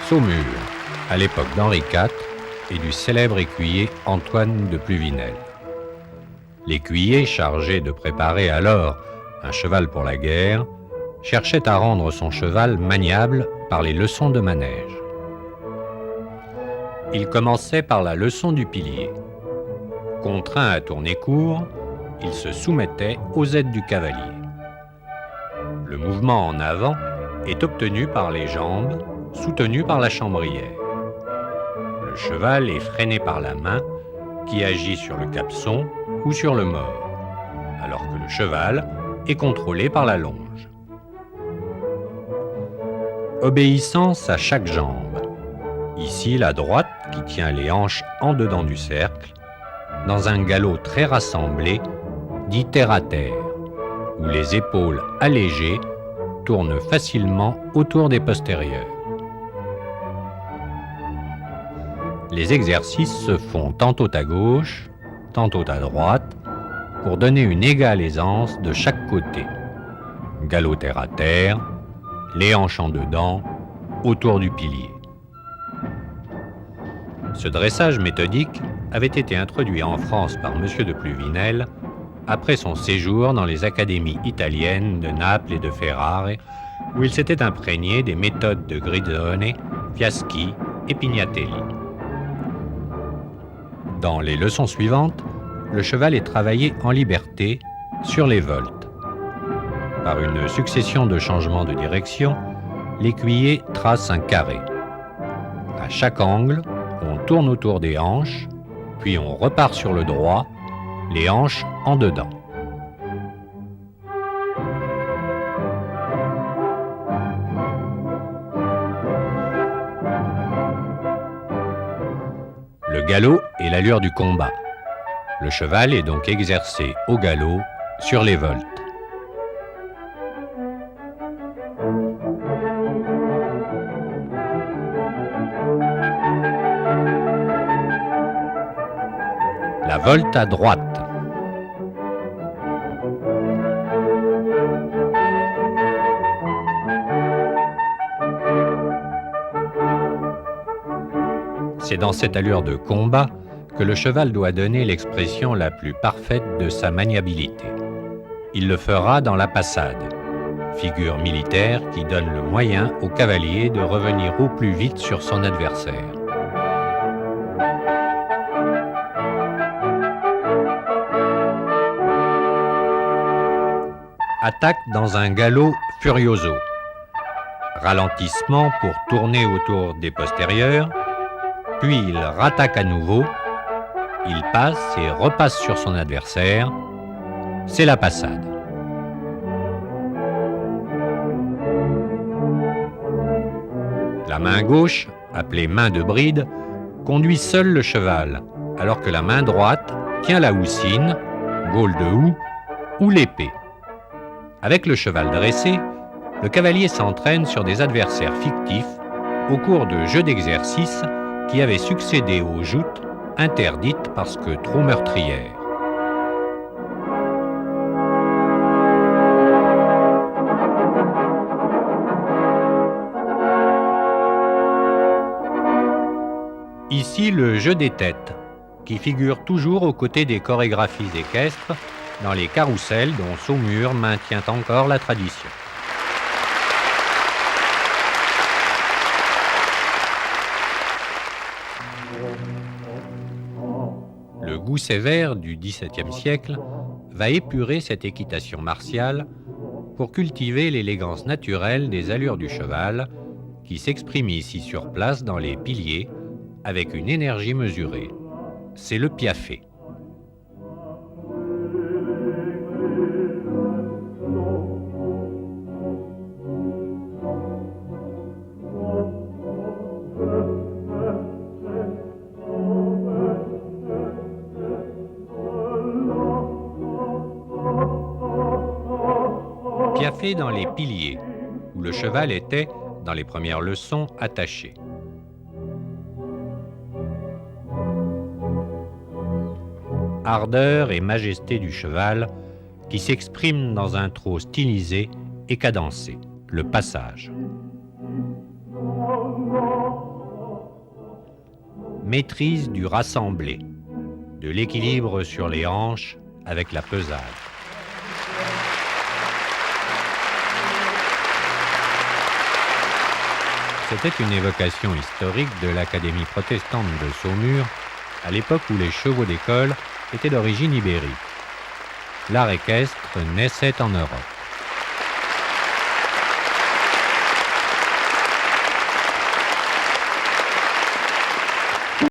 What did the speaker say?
Saumur, à l'époque d'Henri IV et du célèbre écuyer Antoine de Pluvinel. L'écuyer, chargé de préparer alors un cheval pour la guerre, cherchait à rendre son cheval maniable par les leçons de manège. Il commençait par la leçon du pilier. Contraint à tourner court, il se soumettait aux aides du cavalier. Le mouvement en avant est obtenu par les jambes, soutenues par la chambrière. Le cheval est freiné par la main, qui agit sur le capçon ou sur le mors, alors que le cheval est contrôlé par la longe. Obéissance à chaque jambe. Ici, la droite qui tient les hanches en dedans du cercle, dans un galop très rassemblé, dit terre à terre, où les épaules allégées tournent facilement autour des postérieures. Les exercices se font tantôt à gauche, tantôt à droite, pour donner une égale aisance de chaque côté. Galop terre à terre, les hanches en dedans, autour du pilier. Ce dressage méthodique avait été introduit en France par M. de Pluvinel après son séjour dans les académies italiennes de Naples et de Ferrare, où il s'était imprégné des méthodes de Gridone, Fiaschi et Pignatelli. Dans les leçons suivantes, le cheval est travaillé en liberté sur les voltes. Par une succession de changements de direction, l'écuyer trace un carré. À chaque angle, on tourne autour des hanches, puis on repart sur le droit, les hanches en dedans. Le galop est l'allure du combat. Le cheval est donc exercé au galop sur les voltes. La volte à droite. C'est dans cette allure de combat que le cheval doit donner l'expression la plus parfaite de sa maniabilité. Il le fera dans la passade, figure militaire qui donne le moyen au cavalier de revenir au plus vite sur son adversaire. Attaque dans un galop furioso. Ralentissement pour tourner autour des postérieurs, puis il rattaque à nouveau, il passe et repasse sur son adversaire, c'est la passade. La main gauche, appelée main de bride, conduit seule le cheval, alors que la main droite tient la houssine, gaule de houx ou l'épée. Avec le cheval dressé, le cavalier s'entraîne sur des adversaires fictifs au cours de jeux d'exercices qui avaient succédé aux joutes interdites parce que trop meurtrières. Ici, le jeu des têtes, qui figure toujours aux côtés des chorégraphies équestres dans les carrousels dont Saumur maintient encore la tradition. Le goût sévère du XVIIe siècle va épurer cette équitation martiale pour cultiver l'élégance naturelle des allures du cheval qui s'exprime ici sur place dans les piliers avec une énergie mesurée. C'est le piaffé. Piaffé dans les piliers, où le cheval était, dans les premières leçons, attaché. Ardeur et majesté du cheval qui s'exprime dans un trot stylisé et cadencé, le passage. maîtrise du rassemblé, de l'équilibre sur les hanches avec la pesade. C'était une évocation historique de l'Académie protestante de Saumur, à l'époque où les chevaux d'école étaient d'origine ibérique. L'art équestre naissait en Europe.